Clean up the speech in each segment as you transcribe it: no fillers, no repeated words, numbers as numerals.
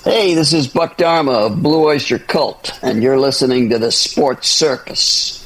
Hey, this is Buck Dharma of Blue Oyster Cult, and you're listening to the Sports Circus.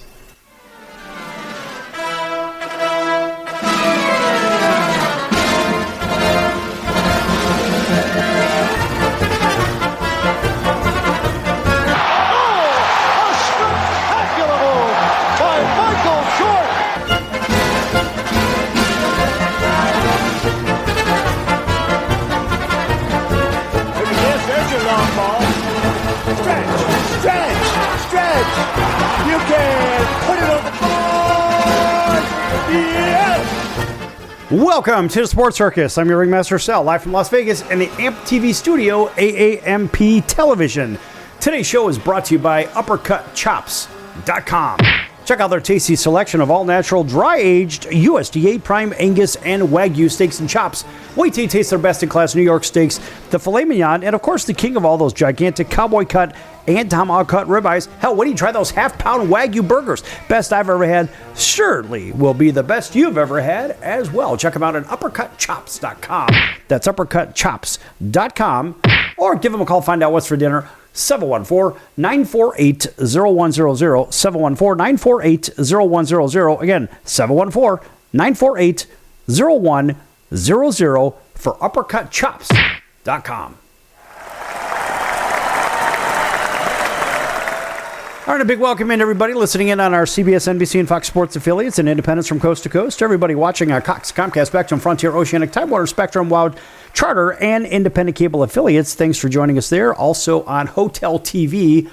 You can put it on the board. Yes. Welcome to the Sports Circus. I'm your ringmaster Sal, live from Las Vegas in the AMP TV studio, AAMP Television. Today's show is brought to you by UppercutChops.com. Check out their tasty selection of all-natural, dry-aged USDA Prime Angus and Wagyu steaks and chops. Wait till you taste their best-in-class New York steaks, the filet mignon, and of course the king of all those gigantic cowboy cut and tomahawk cut ribeyes. Hell, wait till you try those half-pound Wagyu burgers. Best I've ever had, surely will be the best you've ever had as well. Check them out at UppercutChops.com. That's UppercutChops.com. Or give them a call, find out what's for dinner. 714-948-0100. 714-948-0100. Again, 714-948-0100 for UppercutChops.com. All right, a big welcome in everybody listening in on our CBS, NBC, and Fox Sports affiliates and independents from coast to coast. Everybody watching our Cox, Comcast, Spectrum, Frontier, Oceanic, Tidewater, Spectrum, Wild, Charter, and independent cable affiliates. Thanks for joining us there. Also on Hotel TV,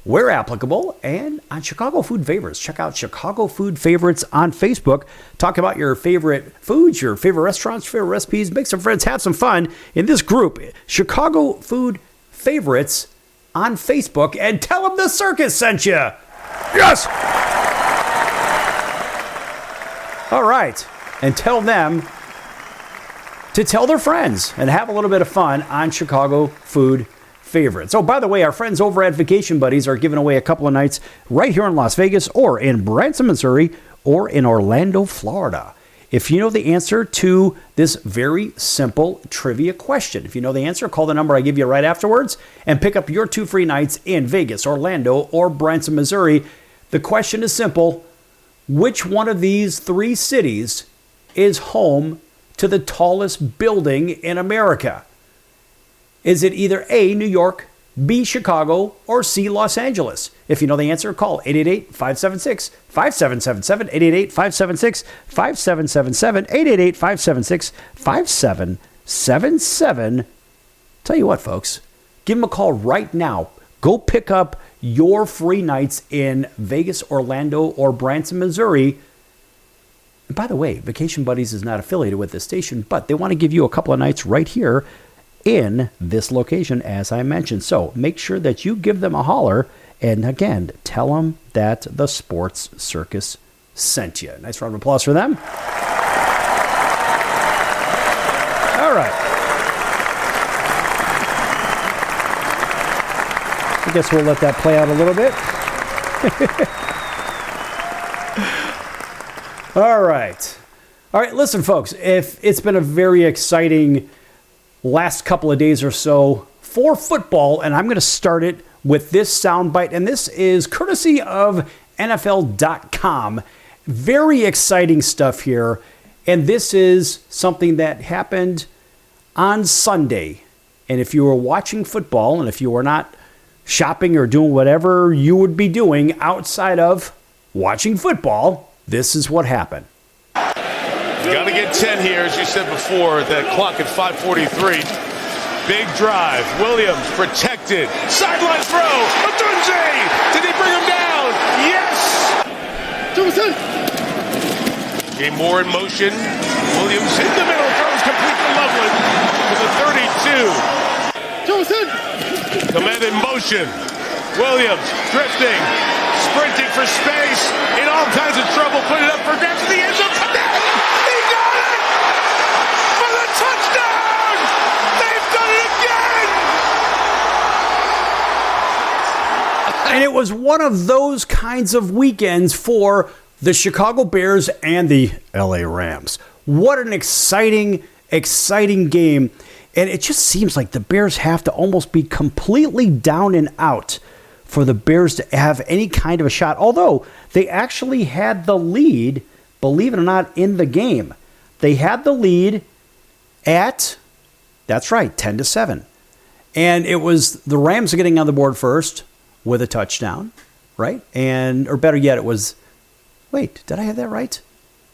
where applicable, and on Chicago Food Favorites. Check out Chicago Food Favorites on Facebook. Talk about your favorite foods, your favorite restaurants, your favorite recipes. Make some friends, have some fun in this group. Chicago Food Favorites on Facebook, and tell them the circus sent you. Yes! All right. And tell them to tell their friends and have a little bit of fun on Chicago Food Favorites. Oh, by the way, our friends over at Vacation Buddies are giving away a couple of nights right here in Las Vegas or in Branson, Missouri, or in Orlando, Florida. If you know the answer to this very simple trivia question, if you know the answer, call the number I give you right afterwards and pick up your 2 free nights in Vegas, Orlando, or Branson, Missouri. The question is simple. Which one of these 3 cities is home to the tallest building in America? Is it either A, New York, B, Chicago, or C, Los Angeles? If you know the answer, call 888-576-5777, 888-576-5777, 888-576-5777. Tell you what, folks, give them a call right now. Go pick up your free nights in Vegas, Orlando, or Branson, Missouri. And by the way, Vacation Buddies is not affiliated with this station, but they want to give you a couple of nights right here in this location, as I mentioned. So make sure that you give them a holler, and again, tell them that the Sports Circus sent you. Nice round of applause for them. All right. I guess we'll let that play out a little bit. All right. All right, listen, folks, if it's been a very exciting last couple of days or so for football, and I'm going to start it with this soundbite, and this is courtesy of NFL.com. Very exciting stuff here, and this is something that happened on Sunday. And if you were watching football, and if you were not shopping or doing whatever you would be doing outside of watching football, this is what happened. Got to get 10 here, as you said before, that clock at 5:43. Big drive. Williams protected. Sideline throw. Odunze. Did he bring him down? Yes. Johnson. Game Moore in motion. Williams in the middle. Throws complete to Loveland to the 32. Johnson. Command in motion. Williams drifting. Sprinting for space. In all kinds of trouble. Put it up for grabs to the end zone. Touchdown! They've done it again! And it was one of those kinds of weekends for the Chicago Bears and the LA Rams. What an exciting game. And it just seems like the Bears have to almost be completely down and out for the Bears to have any kind of a shot. Although they actually had the lead, believe it or not, in the game. They had the lead at, that's right, 10-7. And it was the Rams getting on the board first with a touchdown, right? Or better yet, it was, wait, did I have that right?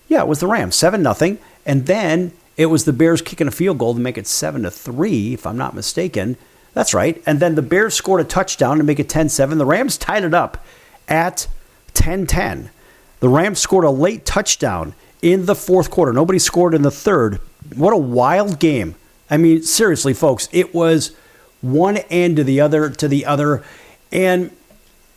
Yeah, it was the Rams, 7-0. And then it was the Bears kicking a field goal to make it 7-3, if I'm not mistaken. That's right. And then the Bears scored a touchdown to make it 10-7. The Rams tied it up at 10-10. The Rams scored a late touchdown in the fourth quarter. Nobody scored in the third. What a wild game. I mean, seriously, folks, it was one end to the other. And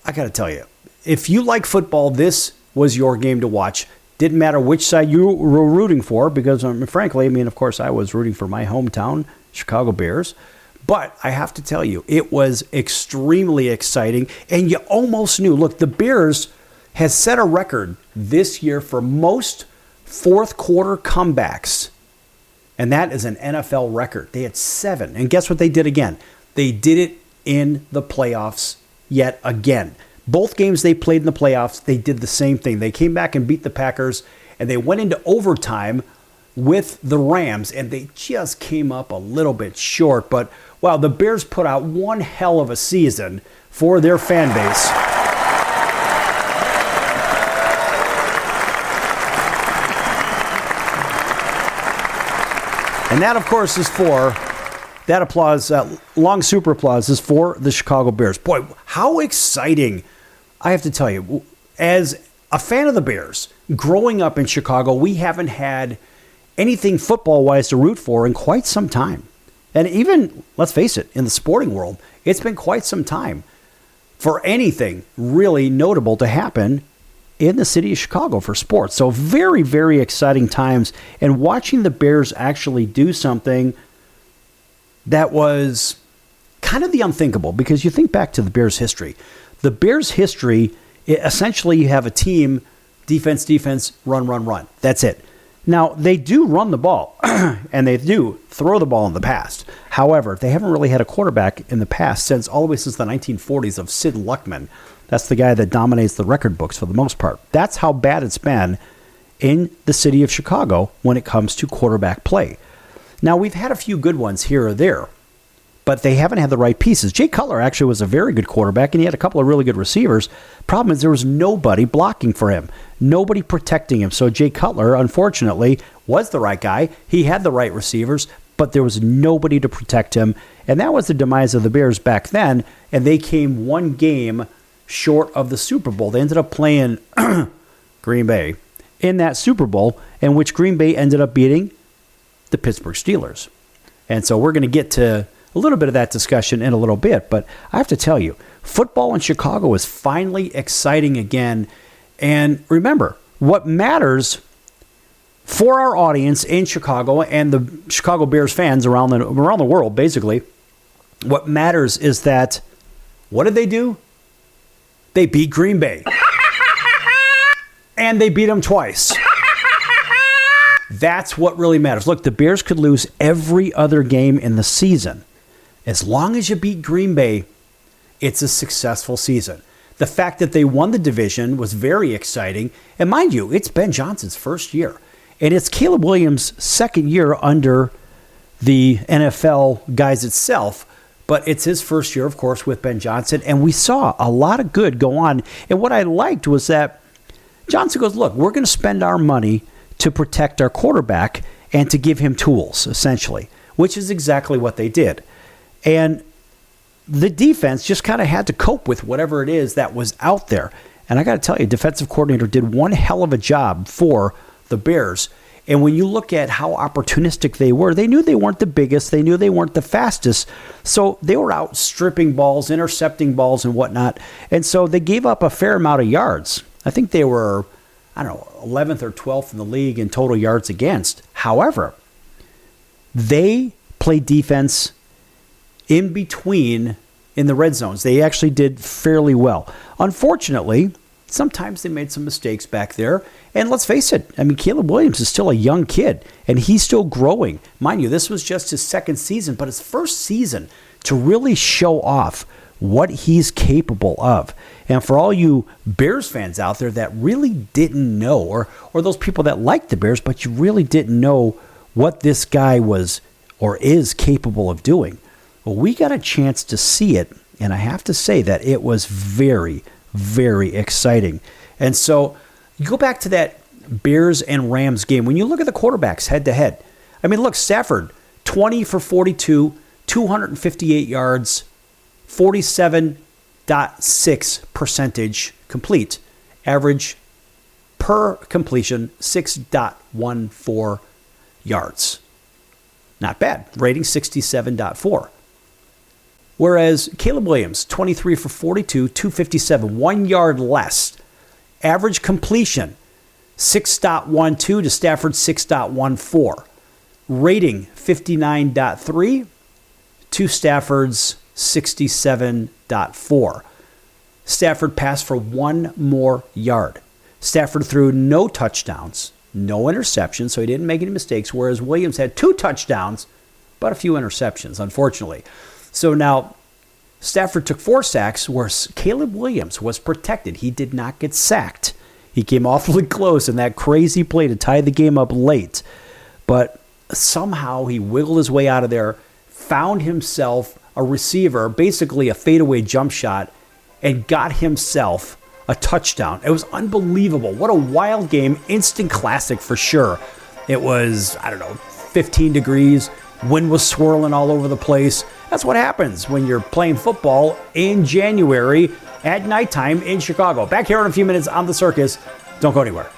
I got to tell you, if you like football, this was your game to watch. Didn't matter which side you were rooting for, because frankly, I mean, of course, I was rooting for my hometown, Chicago Bears. But I have to tell you, it was extremely exciting, and you almost knew. Look, the Bears has set a record this year for most fourth quarter comebacks, and that is an NFL record. They had 7, and guess what they did again? They did it in the playoffs yet again. Both games they played in the playoffs, they did the same thing. They came back and beat the Packers, and they went into overtime with the Rams, and they just came up a little bit short. But, wow, the Bears put out one hell of a season for their fan base. And that, of course, is for that applause, long super applause is for the Chicago Bears. Boy, how exciting. I have to tell you, as a fan of the Bears, growing up in Chicago, we haven't had anything football-wise to root for in quite some time. And even, let's face it, in the sporting world, it's been quite some time for anything really notable to happen in the city of Chicago for sports. So very, very exciting times. And watching the Bears actually do something that was kind of the unthinkable, because you think back to the Bears' history. The Bears' history, essentially you have a team, defense, run. That's it. Now, they do run the ball, and they do throw the ball in the past. However, they haven't really had a quarterback in the past all the way since the 1940s of Sid Luckman. That's the guy that dominates the record books for the most part. That's how bad it's been in the city of Chicago when it comes to quarterback play. Now, we've had a few good ones here or there, but they haven't had the right pieces. Jay Cutler actually was a very good quarterback, and he had a couple of really good receivers. Problem is there was nobody blocking for him, nobody protecting him. So Jay Cutler, unfortunately, was the right guy. He had the right receivers, but there was nobody to protect him. And that was the demise of the Bears back then, and they came one game short of the Super Bowl. They ended up playing Green Bay in that Super Bowl, in which Green Bay ended up beating the Pittsburgh Steelers. And so we're going to get to a little bit of that discussion in a little bit, but I have to tell you, football in Chicago is finally exciting again. And remember, what matters for our audience in Chicago and the Chicago Bears fans around the world, basically, what matters is that, what did they do? They beat Green Bay. And they beat them twice. That's what really matters. Look, the Bears could lose every other game in the season. As long as you beat Green Bay, it's a successful season. The fact that they won the division was very exciting. And mind you, it's Ben Johnson's first year. And it's Caleb Williams' second year under the NFL guys itself. But it's his first year, of course, with Ben Johnson. And we saw a lot of good go on. And what I liked was that Johnson goes, look, we're going to spend our money to protect our quarterback and to give him tools, essentially, which is exactly what they did. And the defense just kind of had to cope with whatever it is that was out there. And I got to tell you, defensive coordinator did one hell of a job for the Bears. And when you look at how opportunistic they were, they knew they weren't the biggest. They knew they weren't the fastest. So they were out stripping balls, intercepting balls, and whatnot. And so they gave up a fair amount of yards. I think they were, 11th or 12th in the league in total yards against. However, they played defense in between in the red zones. They actually did fairly well. Unfortunately, sometimes they made some mistakes back there. And let's face it, I mean, Caleb Williams is still a young kid, and he's still growing. Mind you, this was just his second season, but his first season to really show off what he's capable of. And for all you Bears fans out there that really didn't know, or those people that liked the Bears, but you really didn't know what this guy was or is capable of doing, well, we got a chance to see it, and I have to say that it was very, very exciting. And so you go back to that Bears and Rams game. When you look at the quarterbacks head-to-head, I mean, look, Stafford, 20 for 42, 258 yards, 47.6 percentage complete. Average per completion, 6.14 yards. Not bad. Rating 67.4. Whereas Caleb Williams, 23 for 42, 257, 1 yard less. Average completion, 6.12 to Stafford 6.14. Rating 59.3 to Stafford's 67.4. Stafford passed for 1 more yard. Stafford threw no touchdowns, no interceptions, so he didn't make any mistakes, whereas Williams had 2 touchdowns, but a few interceptions, unfortunately. So now Stafford took 4 sacks, whereas Caleb Williams was protected. He did not get sacked. He came awfully close in that crazy play to tie the game up late, but somehow he wiggled his way out of there, found himself a receiver, basically a fadeaway jump shot, and got himself a touchdown. It was unbelievable. What a wild game. Instant classic for sure. It was, 15 degrees. Wind was swirling all over the place. That's what happens when you're playing football in January at nighttime in Chicago. Back here in a few minutes on The Circus. Don't go anywhere.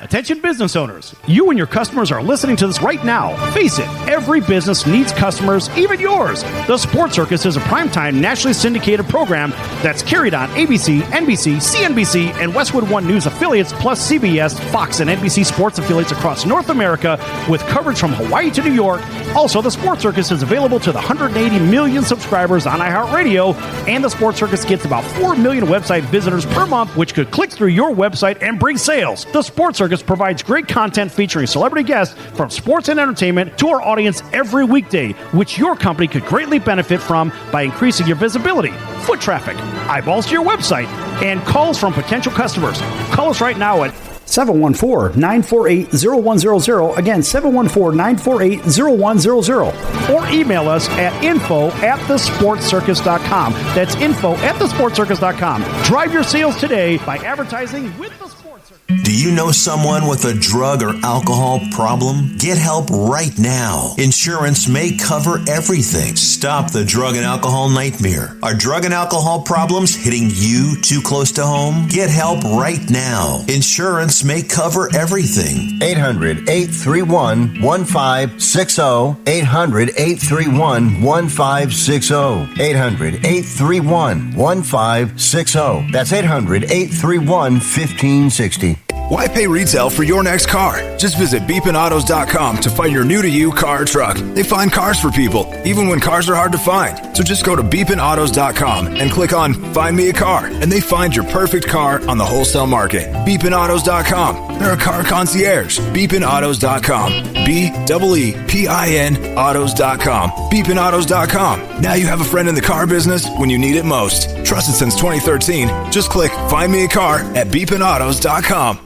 Attention business owners, you and your customers are listening to this right now. Face it, every business needs customers, even yours. The Sports Circus is a primetime nationally syndicated program that's carried on ABC, NBC, CNBC, and Westwood One News affiliates, plus CBS, Fox, and NBC sports affiliates across North America, with coverage from Hawaii to New York. Also, the Sports Circus is available to the 180 million subscribers on iHeartRadio, and the Sports Circus gets about 4 million website visitors per month, which could click through your website and bring sales. The Sports Circus provides great content featuring celebrity guests from sports and entertainment to our audience every weekday, which your company could greatly benefit from by increasing your visibility, foot traffic, eyeballs to your website, and calls from potential customers. Call us right now at 714-948-0100. Again, 714-948-0100. Or email us at info@thesportscircus.com. That's info@thesportscircus.com. Drive your sales today by advertising with the Sports Circus. Do you know someone with a drug or alcohol problem? Get help right now. Insurance may cover everything. Stop the drug and alcohol nightmare. Are drug and alcohol problems hitting you too close to home? Get help right now. Insurance may cover everything. 800-831-1560. 800-831-1560. 800-831-1560. That's 800-831-1560. Why pay retail for your next car? Just visit beepinautos.com to find your new-to-you car or truck. They find cars for people, even when cars are hard to find. So just go to beepinautos.com and click on Find Me a Car, and they find your perfect car on the wholesale market. Beepinautos.com. They're a car concierge. Beepinautos.com. BEEPIN autos.com. Beepinautos.com. Now you have a friend in the car business when you need it most. Trusted since 2013. Just click Find Me a Car at beepinautos.com.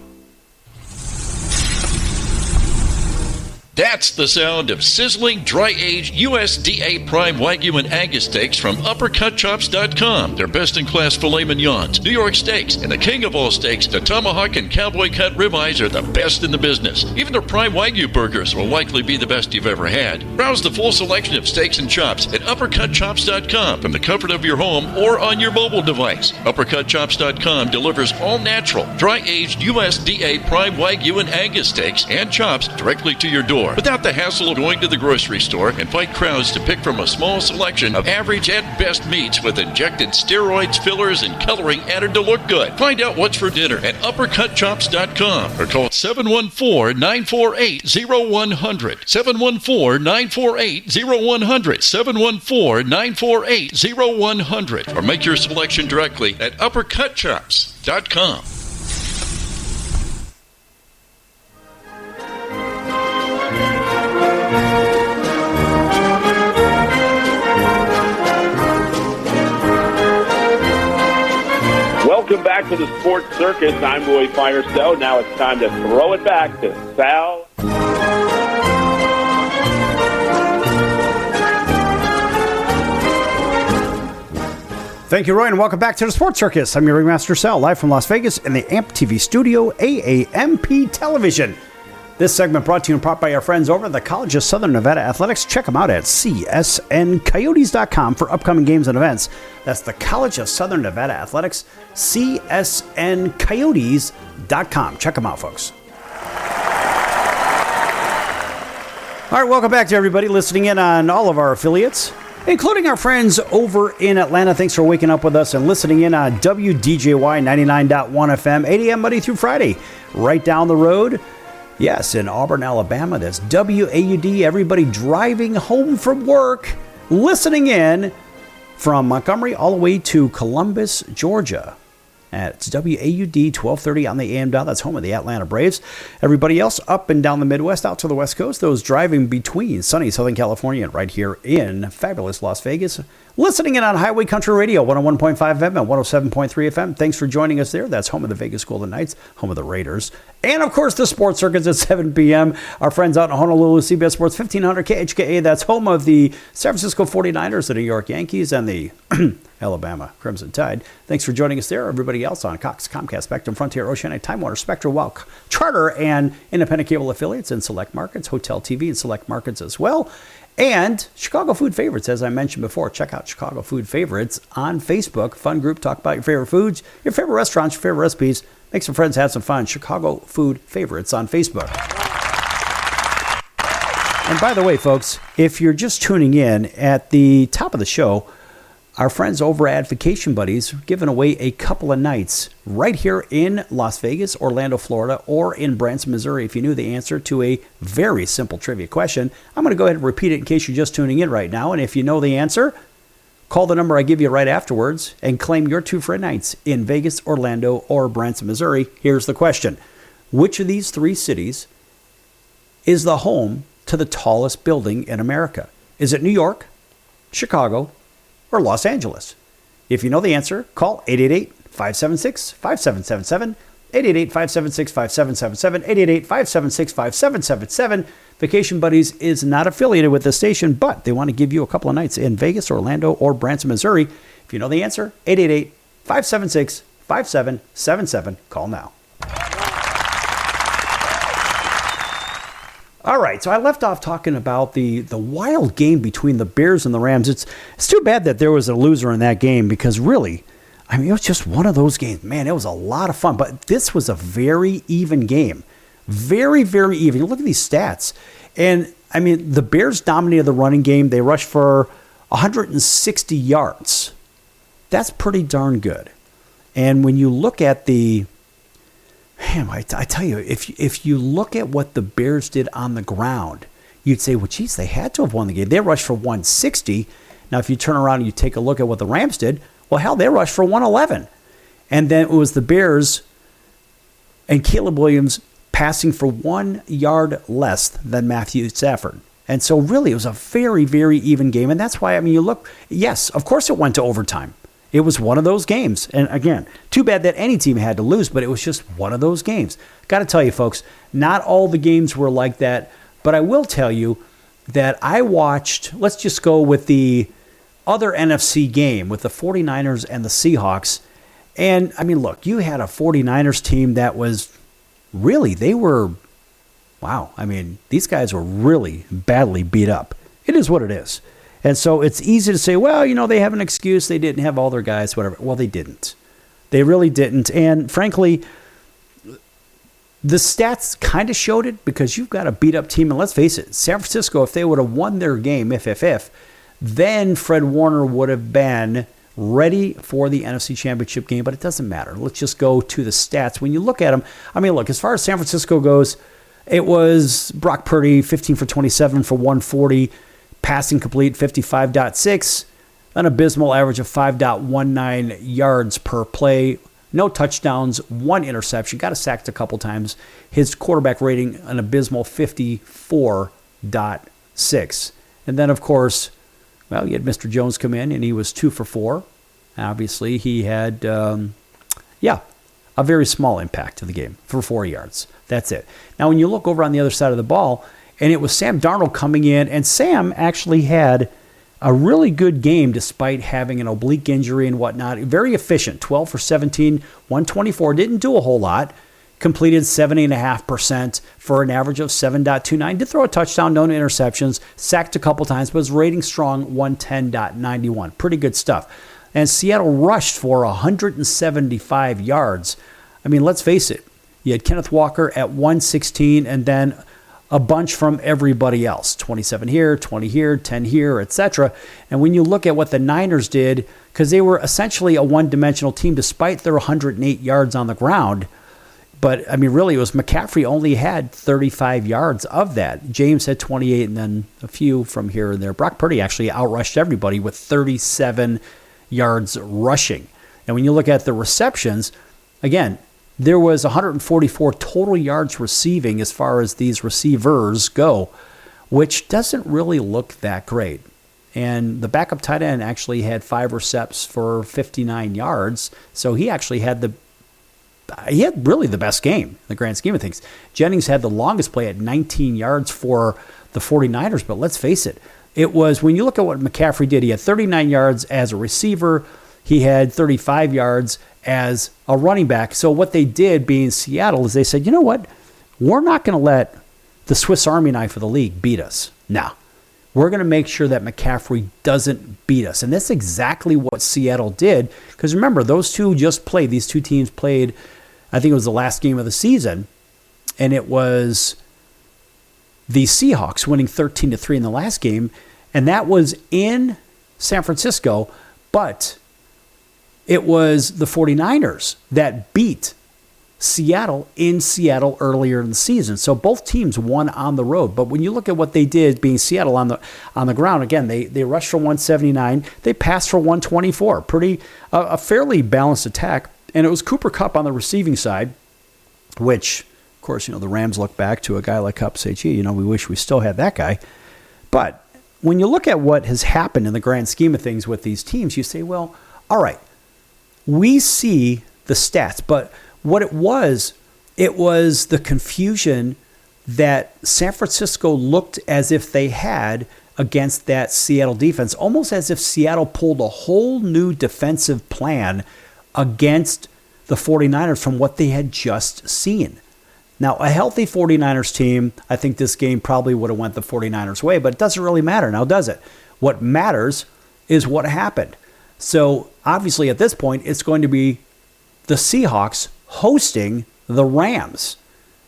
That's the sound of sizzling, dry-aged USDA Prime Wagyu and Angus steaks from UpperCutChops.com. Their best-in-class filet mignons, New York steaks, and the king of all steaks, the tomahawk and cowboy cut ribeyes are the best in the business. Even their Prime Wagyu burgers will likely be the best you've ever had. Browse the full selection of steaks and chops at uppercutchops.com from the comfort of your home or on your mobile device. Uppercutchops.com delivers all natural, dry-aged USDA prime Wagyu and Angus steaks and chops directly to your door without the hassle of going to the grocery store and fight crowds to pick from a small selection of average and best meats with injected steroids, fillers, and coloring added to look good. Find out what's for dinner at uppercutchops.com or call 714-948-0100. 714-948-0100. 714-948-0100. Or make your selection directly at uppercutchops.com. Welcome back to the Sports Circus. I'm Roy Firestone. Now it's time to throw it back to Sal. Thank you, Roy, and welcome back to the Sports Circus. I'm your ringmaster, Sal, live from Las Vegas in the AMP TV studio, AAMP Television. This segment brought to you in part by our friends over at the College of Southern Nevada Athletics. Check them out at csncoyotes.com for upcoming games and events. That's the College of Southern Nevada Athletics, csncoyotes.com. Check them out, folks. All right, welcome back to everybody listening in on all of our affiliates, including our friends over in Atlanta. Thanks for waking up with us and listening in on WDJY 99.1 FM, 8 a.m. Monday through Friday, right down the road. Yes, in Auburn, Alabama, that's WAUD. Everybody driving home from work, listening in from Montgomery all the way to Columbus, Georgia. It's WAUD 1230 on the AM dial. That's home of the Atlanta Braves. Everybody else up and down the Midwest, out to the West Coast, those driving between sunny Southern California and right here in fabulous Las Vegas, listening in on Highway Country Radio, 101.5 FM and 107.3 FM. Thanks for joining us there. That's home of the Vegas Golden Knights, home of the Raiders. And, of course, the Sports Circuits at 7 p.m. Our friends out in Honolulu, CBS Sports 1500 KHKA. That's home of the San Francisco 49ers, the New York Yankees, and the Alabama Crimson Tide. Thanks for joining us there. Everybody else on Cox, Comcast, Spectrum, Frontier, Oceanic, Time Warner, Spectrum, Wow, Charter, and independent cable affiliates in select markets, Hotel TV in select markets as well. And Chicago Food Favorites, as I mentioned before. Check out Chicago Food Favorites on Facebook. Fun group, talk about your favorite foods, your favorite restaurants, your favorite recipes. Make some friends, have some fun. Chicago Food Favorites on Facebook. And by the way, folks, if you're just tuning in, at the top of the show, our friends over at Vacation Buddies are giving away a couple of nights right here in Las Vegas, Orlando, Florida, or in Branson, Missouri. If you knew the answer to a very simple trivia question, I'm going to go ahead and repeat it in case you're just tuning in right now. And if you know the answer, call the number I give you right afterwards and claim your 2 free nights in Vegas, Orlando, or Branson, Missouri. Here's the question. Which of these 3 cities is the home to the tallest building in America? Is it New York, Chicago, or Los Angeles? If you know the answer, call 888-576-5777, 888-576-5777, 888-576-5777. Vacation Buddies is not affiliated with the station, but they want to give you a couple of nights in Vegas, Orlando, or Branson, Missouri. If you know the answer, 888-576-5777. Call now. All right, so I left off talking about the wild game between the Bears and the Rams. It's too bad that there was a loser in that game because really, I mean, it was just one of those games. Man, it was a lot of fun, but this was a very even game. Very, very even. You look at these stats, and I mean, the Bears dominated the running game. They rushed for 160 yards. That's pretty darn good. And when you look at the Man, I tell you, if you look at what the Bears did on the ground, you'd say, well, geez, they had to have won the game. They rushed for 160. Now, if you turn around and you take a look at what the Rams did, well, hell, they rushed for 111. And then it was the Bears and Caleb Williams passing for 1 yard less than Matthew Stafford. And so really it was a very, very even game. And that's why, I mean, you look, yes, of course it went to overtime. It was one of those games. And again, too bad that any team had to lose, but it was just one of those games. Got to tell you, folks, not all the games were like that. But I will tell you that I watched, let's just go with the other NFC game with the 49ers and the Seahawks. And, I mean, look, you had a 49ers team that was really, they were, wow. I mean, these guys were really badly beat up. It is what it is. And so it's easy to say, well, they have an excuse. They didn't have all their guys, whatever. Well, they didn't. They really didn't. And frankly, the stats kind of showed it because you've got a beat-up team. And let's face it, San Francisco, if they would have won their game, if, then Fred Warner would have been ready for the NFC Championship game. But it doesn't matter. Let's just go to the stats. When you look at them, look, as far as San Francisco goes, it was Brock Purdy, 15 for 27 for 140, passing complete 55.6, an abysmal average of 5.19 yards per play, no touchdowns, one interception, got sacked a couple times. His quarterback rating, an abysmal 54.6. And then, of course, you had Mr. Jones come in, and he was 2 for 4. Obviously, he had, a very small impact to the game for 4 yards. That's it. Now, when you look over on the other side of the ball, and it was Sam Darnold coming in, and Sam actually had a really good game despite having an oblique injury and whatnot. Very efficient, 12 for 17, 124. Didn't do a whole lot. Completed 70.5% for an average of 7.29. Did throw a touchdown, no interceptions. Sacked a couple times, but his rating strong, 110.91. Pretty good stuff. And Seattle rushed for 175 yards. Let's face it. You had Kenneth Walker at 116, and then a bunch from everybody else. 27 here, 20 here, 10 here, etc. And when you look at what the Niners did, because they were essentially a one-dimensional team despite their 108 yards on the ground, but, really it was McCaffrey only had 35 yards of that. James had 28 and then a few from here and there. Brock Purdy actually outrushed everybody with 37 yards rushing. And when you look at the receptions, again, there was 144 total yards receiving as far as these receivers go, which doesn't really look that great. And the backup tight end actually had 5 recepts for 59 yards, so he actually had really the best game in the grand scheme of things. Jennings had the longest play at 19 yards for the 49ers, but let's face it, it was, when you look at what McCaffrey did, he had 39 yards as a receiver, he had 35 yards as a running back. So what they did, being Seattle, is they said, you know what? We're not going to let the Swiss Army knife of the league beat us. No. We're going to make sure that McCaffrey doesn't beat us. And that's exactly what Seattle did. Because remember, these two teams played, I think it was the last game of the season, and it was the Seahawks winning 13-3 in the last game, and that was in San Francisco, but it was the 49ers that beat Seattle in Seattle earlier in the season. So both teams won on the road. But when you look at what they did, being Seattle on the ground, again, they rushed for 179. They passed for 124. A fairly balanced attack. And it was Cooper Kupp on the receiving side, which, of course, the Rams look back to a guy like Kupp and say, gee, we wish we still had that guy. But when you look at what has happened in the grand scheme of things with these teams, you say, well, all right, we see the stats, but what it was the confusion that San Francisco looked as if they had against that Seattle defense, almost as if Seattle pulled a whole new defensive plan against the 49ers from what they had just seen. Now, a healthy 49ers team, I think this game probably would have went the 49ers' way, but it doesn't really matter now, does it? What matters is what happened. So, obviously, at this point, it's going to be the Seahawks hosting the Rams.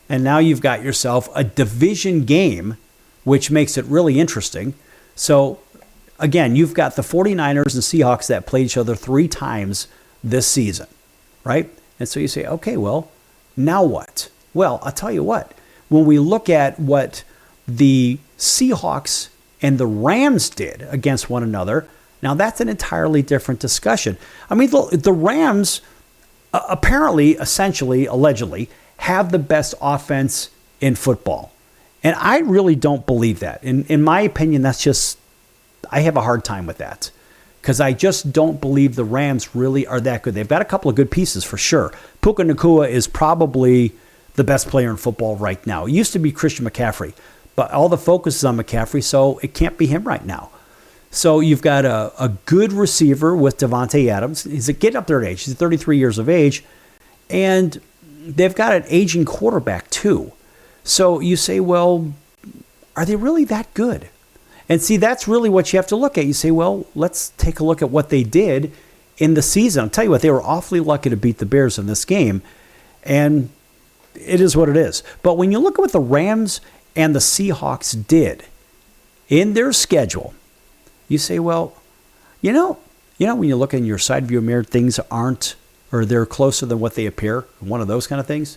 And now you've got yourself a division game, which makes it really interesting. So, again, you've got the 49ers and Seahawks that played each other 3 times this season, right? And so you say, okay, well, now what? Well, I'll tell you what. When we look at what the Seahawks and the Rams did against one another, now that's an entirely different discussion. The Rams apparently, essentially, allegedly, have the best offense in football. And I really don't believe that. In my opinion, I have a hard time with that. Because I just don't believe the Rams really are that good. They've got a couple of good pieces for sure. Puka Nacua is probably the best player in football right now. It used to be Christian McCaffrey, but all the focus is on McCaffrey, so it can't be him right now. So you've got a good receiver with Devontae Adams. He's getting up there in age. He's 33 years of age. And they've got an aging quarterback too. So you say, well, are they really that good? And see, that's really what you have to look at. You say, well, let's take a look at what they did in the season. I'll tell you what, they were awfully lucky to beat the Bears in this game. And it is what it is. But when you look at what the Rams and the Seahawks did in their schedule, you say, well, you know, when you look in your side view mirror, things aren't, or they're closer than what they appear, one of those kind of things.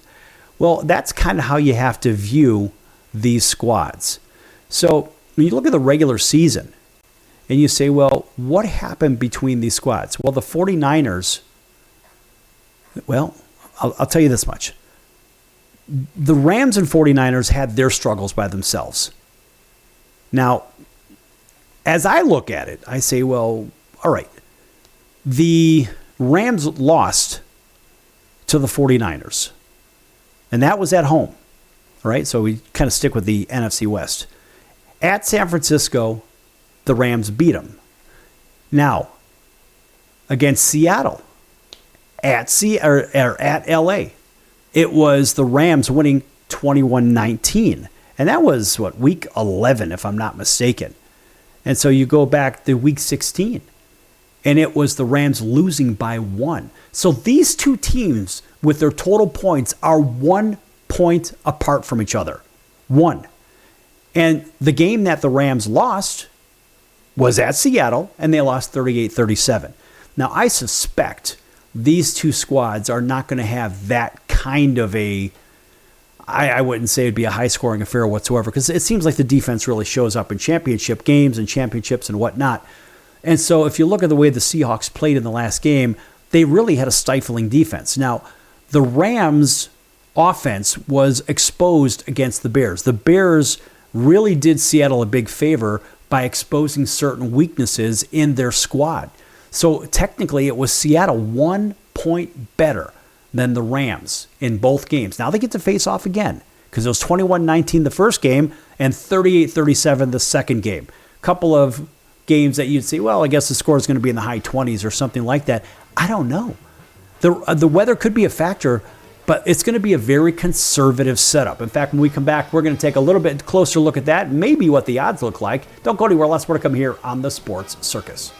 Well, that's kind of how you have to view these squads. So when you look at the regular season and you say, well, what happened between these squads? Well, the 49ers, well, I'll tell you this much. The Rams and 49ers had their struggles by themselves. Now, as I look at it, I say, well, all right, the Rams lost to the 49ers, and that was at home, all right? So we kind of stick with the NFC West. At San Francisco, the Rams beat them. Now, against Seattle, at LA, it was the Rams winning 21-19. And that was, week 11, if I'm not mistaken. And so you go back to week 16, and it was the Rams losing by 1. So these two teams, with their total points, are 1 point apart from each other. 1. And the game that the Rams lost was at Seattle, and they lost 38-37. Now, I suspect these two squads are not going to have that kind of I wouldn't say it'd be a high-scoring affair whatsoever, because it seems like the defense really shows up in championship games and championships and whatnot. And so if you look at the way the Seahawks played in the last game, they really had a stifling defense. Now, the Rams' offense was exposed against the Bears. The Bears really did Seattle a big favor by exposing certain weaknesses in their squad. So technically it was Seattle 1 point better than the Rams in both games. Now they get to face off again because it was 21-19 the first game and 38-37 the second game. Couple of games that you'd say, well, I guess the score is going to be in the high 20s or something like that. I don't know. The weather could be a factor, but it's going to be a very conservative setup. In fact, when we come back, we're going to take a little bit closer look at that, maybe what the odds look like. Don't go anywhere. Lots more to come here on the Sports Circus.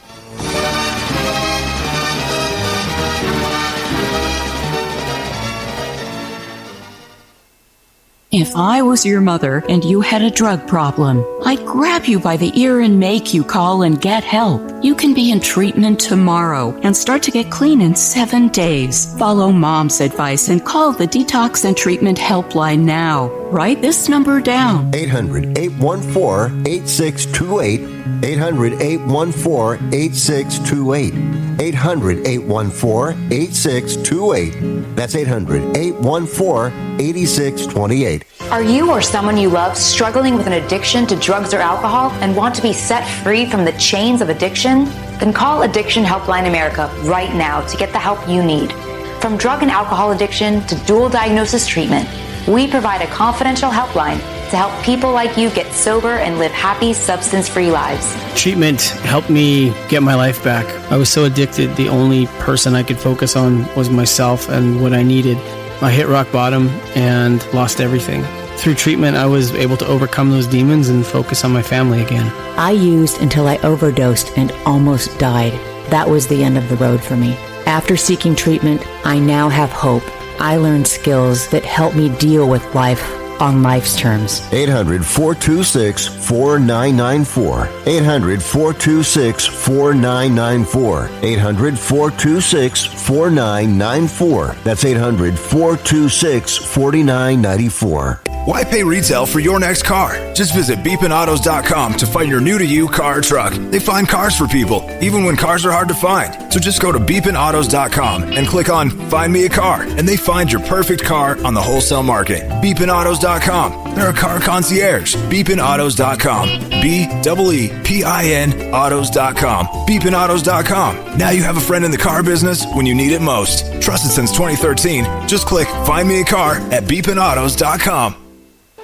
If I was your mother and you had a drug problem, I'd grab you by the ear and make you call and get help. You can be in treatment tomorrow and start to get clean in 7 days. Follow Mom's advice and call the Detox and Treatment Helpline now. Write this number down. 800-814-8628. 800-814-8628. 800-814-8628. That's 800-814-8628. Are you or someone you love struggling with an addiction to drugs or alcohol and want to be set free from the chains of addiction? Then call Addiction Helpline America right now to get the help you need. From drug and alcohol addiction to dual diagnosis treatment, we provide a confidential helpline to help people like you get sober and live happy, substance-free lives. Treatment helped me get my life back. I was so addicted, the only person I could focus on was myself and what I needed. I hit rock bottom and lost everything. Through treatment, I was able to overcome those demons and focus on my family again. I used until I overdosed and almost died. That was the end of the road for me. After seeking treatment, I now have hope. I learned skills that help me deal with life on life's terms. 800-426-4994. 800-426-4994. 800-426-4994. That's 800-426-4994. Why pay retail for your next car? Just visit beepinautos.com to find your new-to-you car or truck. They find cars for people, even when cars are hard to find. So just go to beepinautos.com and click on Find Me a Car, and they find your perfect car on the wholesale market. Beepinautos.com. They're a car concierge. Beepinautos.com. BEEPIN autos.com. Beepinautos.com. Now you have a friend in the car business when you need it most. Trusted since 2013. Just click Find Me a Car at beepinautos.com.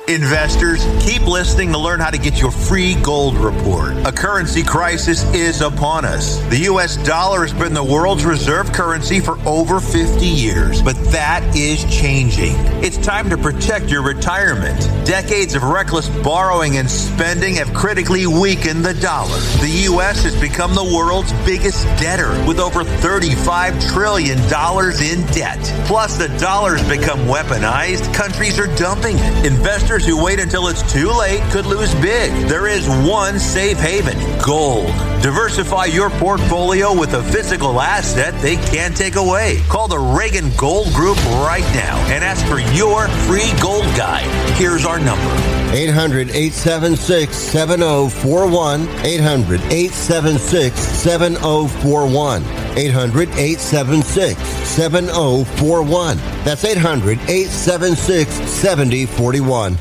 Investors, keep listening to learn how to get your free gold report. A currency crisis is upon us. The U.S. dollar has been the world's reserve currency for over 50 years, but that is changing. It's time to protect your retirement. Decades of reckless borrowing and spending have critically weakened the dollar. The U.S. has become the world's biggest debtor with over $35 trillion in debt. Plus, the dollar's become weaponized. Countries are dumping it. Investors who wait until it's too late could lose big. There is one safe haven: gold. Diversify your portfolio with a physical asset they can't take away. Call the Reagan Gold Group right now and ask for your free gold guide. Here's our number: 800-876-7041. 800-876-7041. 800-876-7041. That's 800-876-7041.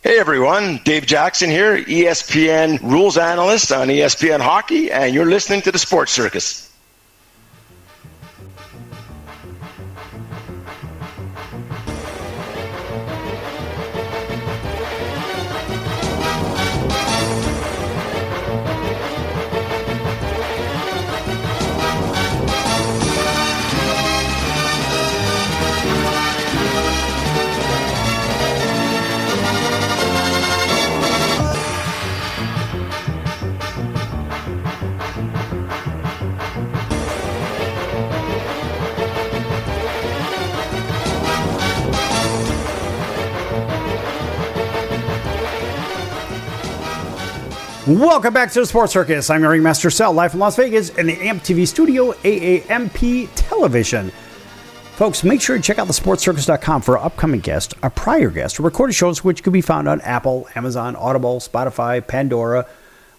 Hey everyone, Dave Jackson here, ESPN rules analyst on ESPN Hockey, and you're listening to the Sports Circus. Welcome back to the Sports Circus. I'm your ringmaster Sal, live from Las Vegas in the AMP TV studio, AAMP Television. Folks, make sure to check out thesportscircus.com for our upcoming guest, our prior guest, recorded shows which can be found on Apple, Amazon, Audible, Spotify, Pandora,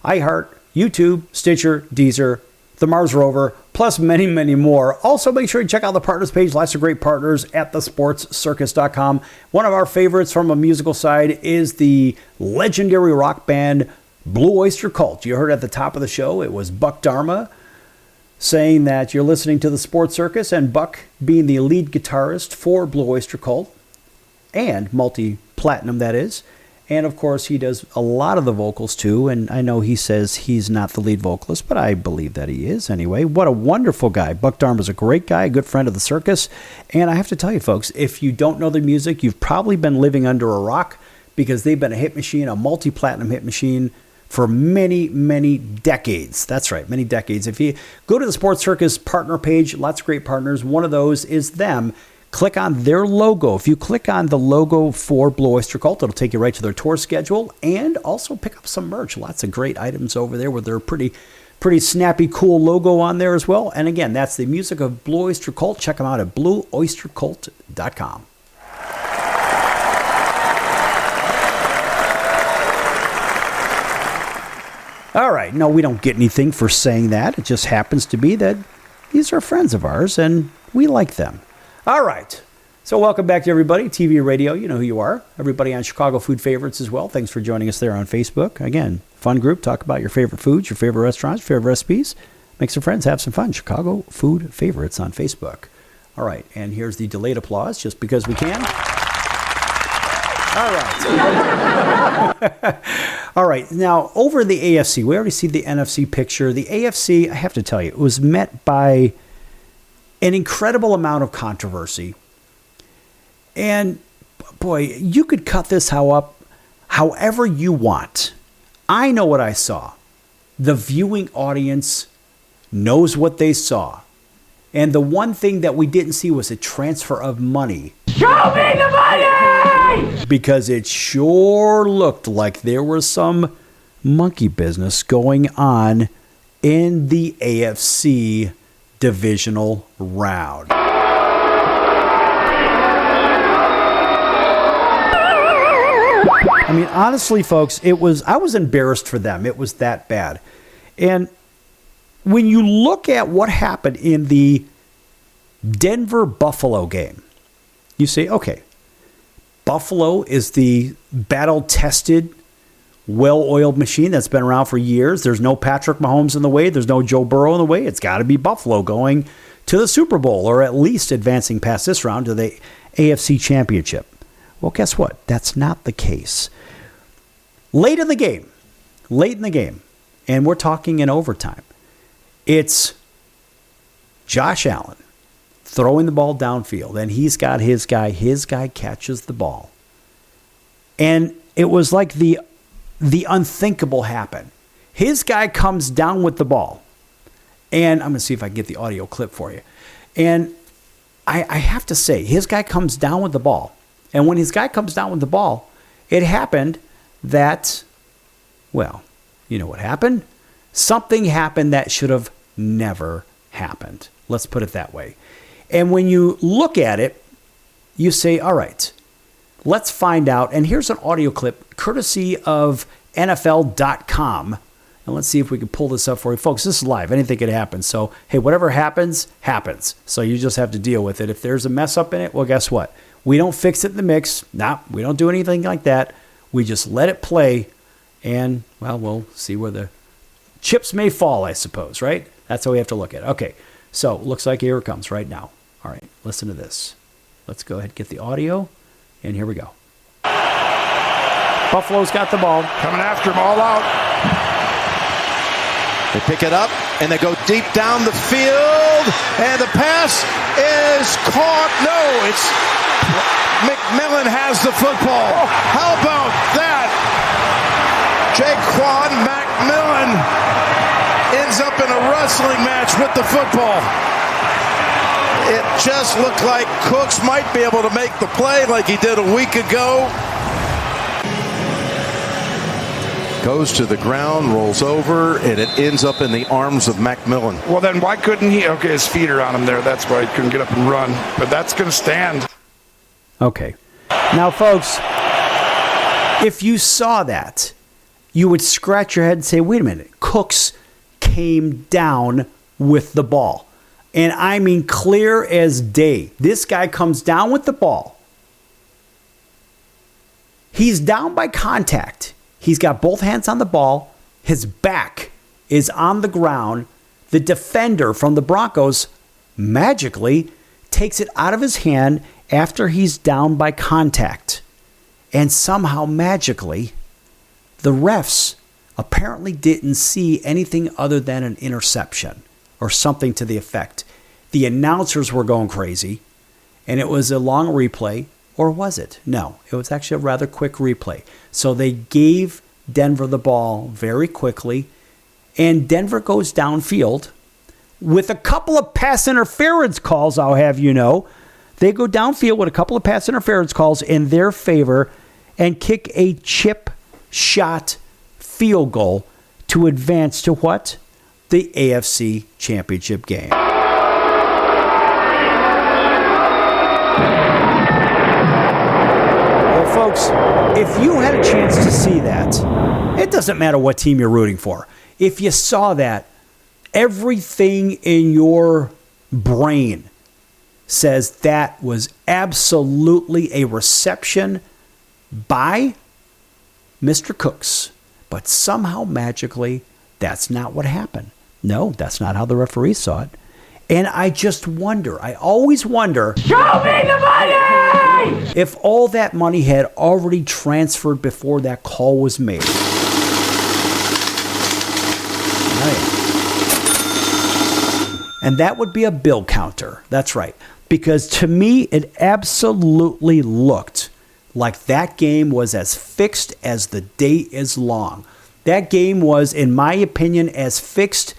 iHeart, YouTube, Stitcher, Deezer, the Mars Rover, plus many, many more. Also, make sure to check out the partners page. Lots of great partners at thesportscircus.com. One of our favorites from a musical side is the legendary rock band Blue Oyster Cult. You heard at the top of the show, it was Buck Dharma saying that you're listening to the Sports Circus, and Buck being the lead guitarist for Blue Oyster Cult, and multi-platinum that is. And of course, he does a lot of the vocals too, and I know he says he's not the lead vocalist, but I believe that he is anyway. What a wonderful guy. Buck Dharma's a great guy, a good friend of the circus. And I have to tell you, folks, if you don't know their music, you've probably been living under a rock, because they've been a hit machine, a multi-platinum hit machine, for many, many decades. That's right, many decades. If you go to the Sports Circus partner page, lots of great partners. One of those is them. Click on their logo. If you click on the logo for Blue Oyster Cult, it'll take you right to their tour schedule, and also pick up some merch. Lots of great items over there with their pretty snappy, cool logo on there as well. And again, that's the music of Blue Oyster Cult. Check them out at blueoystercult.com. All right. No, we don't get anything for saying that. It just happens to be that these are friends of ours, and we like them. All right. So welcome back to everybody. TV, radio, you know who you are. Everybody on Chicago Food Favorites as well. Thanks for joining us there on Facebook. Again, fun group. Talk about your favorite foods, your favorite restaurants, your favorite recipes. Make some friends. Have some fun. Chicago Food Favorites on Facebook. All right. And here's the delayed applause, just because we can. All right. All right. Now, over the AFC, we already see the NFC picture. The AFC, I have to tell you, it was met by an incredible amount of controversy. And, boy, you could cut this however you want. I know what I saw. The viewing audience knows what they saw. And the one thing that we didn't see was a transfer of money. Show me the money! Because it sure looked like there was some monkey business going on in the AFC divisional round. I mean, honestly, folks, I was embarrassed for them. It was that bad. And when you look at what happened in the Denver-Buffalo game, you say, okay, Buffalo is the battle-tested, well-oiled machine that's been around for years. There's no Patrick Mahomes in the way. There's no Joe Burrow in the way. It's got to be Buffalo going to the Super Bowl, or at least advancing past this round to the AFC Championship. Well, guess what? That's not the case. Late in the game, and we're talking in overtime, it's Josh Allen throwing the ball downfield, and he's got his guy. His guy catches the ball. And it was like the unthinkable happened. His guy comes down with the ball. And I'm going to see if I can get the audio clip for you. And I have to say, his guy comes down with the ball. And when his guy comes down with the ball, it happened that, well, you know what happened? Something happened that should have never happened. Let's put it that way. And when you look at it, you say, all right, let's find out. And here's an audio clip courtesy of NFL.com. And let's see if we can pull this up for you. Folks, this is live. Anything could happen. So, hey, whatever happens, happens. So you just have to deal with it. If there's a mess up in it, well, guess what? We don't fix it in the mix. Nah, we don't do anything like that. We just let it play. And, well, we'll see where the chips may fall, I suppose, right? That's how we have to look at it. Okay, so looks like here it comes right now. All right, listen to this. Let's go ahead and get the audio. And here we go. Buffalo's got the ball. Coming after him all out. They pick it up, and they go deep down the field, and the pass is caught. No, it's McMillan has the football. How about that? Jaquan McMillan ends up in a wrestling match with the football. It just looked like Cooks might be able to make the play like he did a week ago. Goes to the ground, rolls over, and it ends up in the arms of McMillan. Well, then why couldn't he? Okay, his feet are on him there. That's why he couldn't get up and run. But that's going to stand. Okay. Now, folks, if you saw that, you would scratch your head and say, wait a minute. Cooks came down with the ball. And I mean clear as day. This guy comes down with the ball. He's down by contact. He's got both hands on the ball. His back is on the ground. The defender from the Broncos magically takes it out of his hand after he's down by contact. And somehow magically, the refs apparently didn't see anything other than an interception or something to the effect. The announcers were going crazy, and it was a long replay. Or was it? No, it was actually a rather quick replay. So they gave Denver the ball very quickly, and Denver goes downfield with a couple of pass interference calls, I'll have you know. They go downfield with a couple of pass interference calls in their favor and kick a chip shot field goal to advance to what? The AFC Championship game. Folks, if you had a chance to see that, it doesn't matter what team you're rooting for. If you saw that, everything in your brain says that was absolutely a reception by Mr. Cooks. But somehow, magically, that's not what happened. No, that's not how the referee saw it. And I just wonder, I always wonder, show me the money! If all that money had already transferred before that call was made. Right. And that would be a bill counter. That's right. Because to me, it absolutely looked like that game was as fixed as the day is long. That game was, in my opinion, as fixed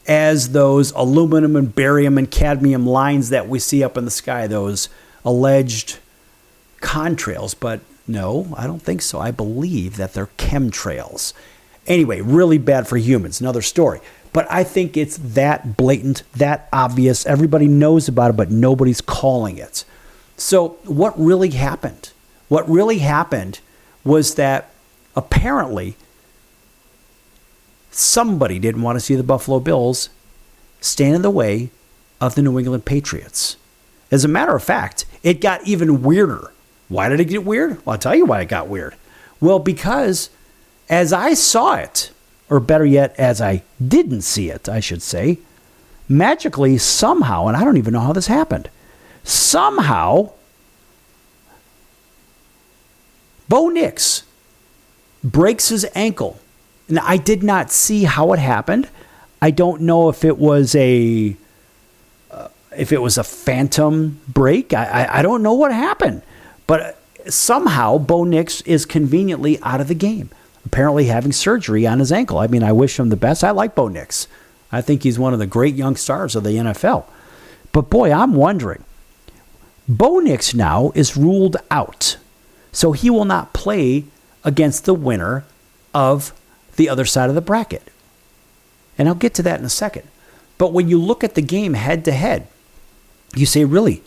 as those aluminum and barium and cadmium lines that we see up in the sky, those alleged contrails. But no, I don't think so. I believe that they're chemtrails. Anyway, really bad for humans. Another story. But I think it's that blatant, that obvious. Everybody knows about it, but nobody's calling it. So what really happened? What really happened was that apparently somebody didn't want to see the Buffalo Bills stand in the way of the New England Patriots. As a matter of fact, it got even weirder. Why did it get weird? Well, I'll tell you why it got weird. Well, because as I saw it, or better yet, as I didn't see it, I should say, magically, somehow, and I don't even know how this happened, somehow Bo Nix breaks his ankle. And I did not see how it happened. I don't know if it was a phantom break. I don't know what happened. But somehow Bo Nix is conveniently out of the game, apparently having surgery on his ankle. I mean, I wish him the best. I like Bo Nix. I think he's one of the great young stars of the NFL. But boy, I'm wondering. Bo Nix now is ruled out. So he will not play against the winner of the other side of the bracket. And I'll get to that in a second. But when you look at the game head to head, you say, really,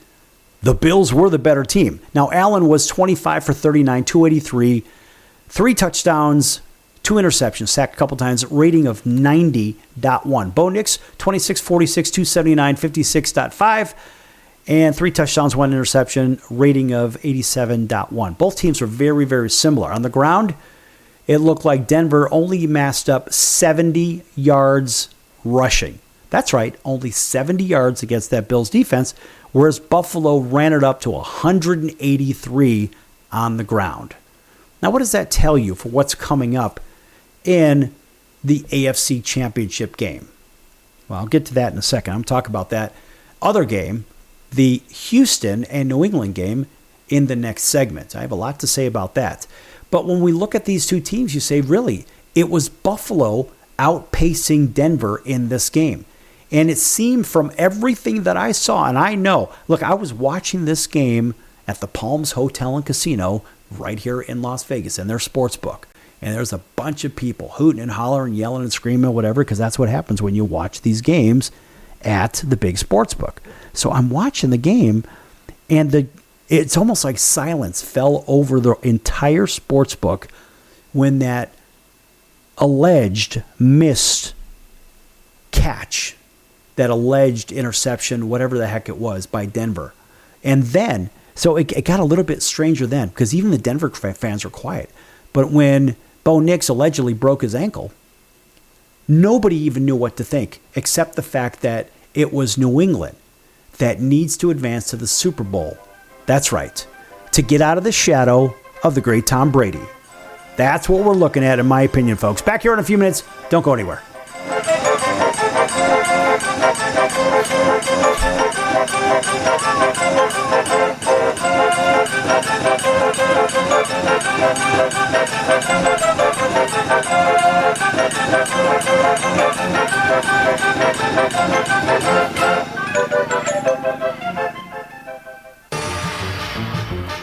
the Bills were the better team. Now, Allen was 25 for 39, 283, 3 touchdowns, 2 interceptions, sacked a couple times, rating of 90.1. Bo Nix, 26, 46, 279, 56.5, and 3 touchdowns, 1 interception, rating of 87.1. Both teams were very, very similar. On the ground, it looked like Denver only massed up 70 yards rushing. That's right, only 70 yards against that Bills defense, whereas Buffalo ran it up to 183 on the ground. Now, what does that tell you for what's coming up in the AFC Championship game? Well, I'll get to that in a second. I'm talking about that other game, the Houston and New England game, in the next segment. I have a lot to say about that. But when we look at these two teams, you say, really, it was Buffalo outpacing Denver in this game. And it seemed from everything that I saw, and I know, look, I was watching this game at the Palms Hotel and Casino right here in Las Vegas in their sports book. And there's a bunch of people hooting and hollering, yelling and screaming, whatever, because that's what happens when you watch these games at the big sports book. So I'm watching the game, and it's almost like silence fell over the entire sports book when that alleged missed catch, that alleged interception, whatever the heck it was, by Denver. And then, so it got a little bit stranger then, because even the Denver fans were quiet. But when Bo Nix allegedly broke his ankle, nobody even knew what to think, except the fact that it was New England that needs to advance to the Super Bowl. That's right, to get out of the shadow of the great Tom Brady. That's what we're looking at, in my opinion, folks. Back here in a few minutes. Don't go anywhere.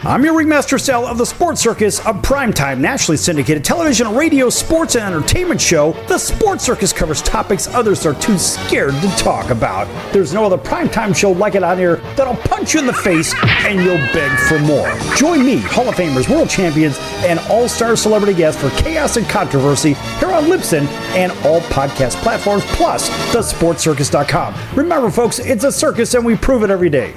I'm your ringmaster Sal of the Sports Circus, a primetime, nationally syndicated television, radio, sports, and entertainment show. The Sports Circus covers topics others are too scared to talk about. There's no other primetime show like it out here that'll punch you in the face and you'll beg for more. Join me, Hall of Famers, world champions, and all-star celebrity guests for Chaos and Controversy here on Libsyn and all podcast platforms, plus thesportscircus.com. Remember, folks, it's a circus and we prove it every day.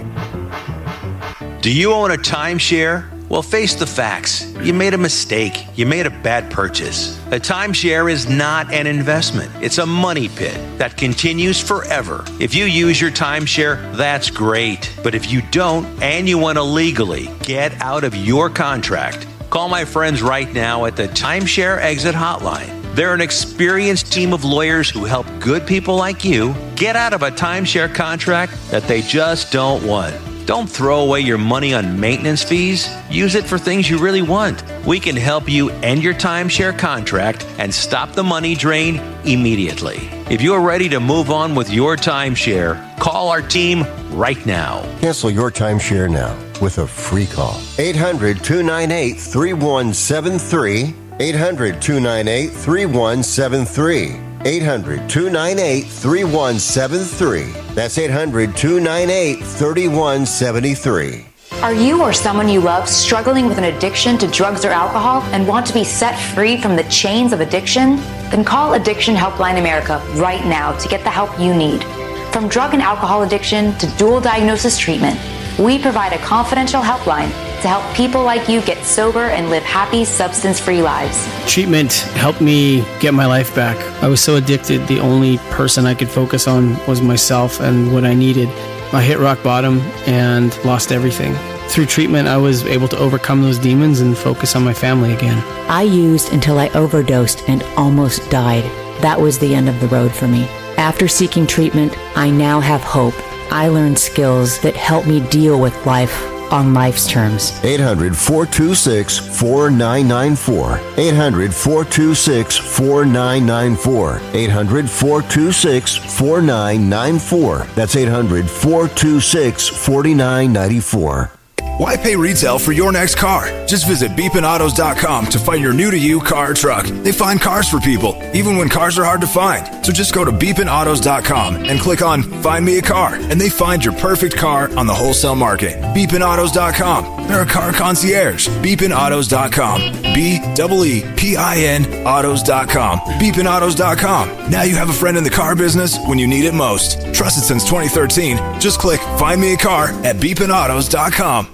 Do you own a timeshare? Well, face the facts. You made a mistake. You made a bad purchase. A timeshare is not an investment. It's a money pit that continues forever. If you use your timeshare, that's great. But if you don't, and you want to legally get out of your contract, call my friends right now at the Timeshare Exit Hotline. They're an experienced team of lawyers who help good people like you get out of a timeshare contract that they just don't want. Don't throw away your money on maintenance fees. Use it for things you really want. We can help you end your timeshare contract and stop the money drain immediately. If you're ready to move on with your timeshare, call our team right now. Cancel your timeshare now with a free call. 800-298-3173. 800-298-3173. 800-298-3173. That's 800-298-3173. Are you or someone you love struggling with an addiction to drugs or alcohol and want to be set free from the chains of addiction? Then call Addiction Helpline America right now to get the help you need. From drug and alcohol addiction to dual diagnosis treatment, we provide a confidential helpline to help people like you get sober and live happy, substance-free lives. Treatment helped me get my life back. I was so addicted, the only person I could focus on was myself and what I needed. I hit rock bottom and lost everything. Through treatment, I was able to overcome those demons and focus on my family again. I used until I overdosed and almost died. That was the end of the road for me. After seeking treatment, I now have hope. I learned skills that help me deal with life on life's terms. 800-426-4994. 800-426-4994. 800-426-4994. That's 800-426-4994. Why pay retail for your next car? Just visit beepinautos.com to find your new-to-you car or truck. They find cars for people, even when cars are hard to find. So just go to beepinautos.com and click on Find Me a Car, and they find your perfect car on the wholesale market. beepinautos.com. They're a car concierge. beepinautos.com. BEEPIN autos.com. beepinautos.com. Now you have a friend in the car business when you need it most. Trusted since 2013. Just click Find Me a Car at beepinautos.com.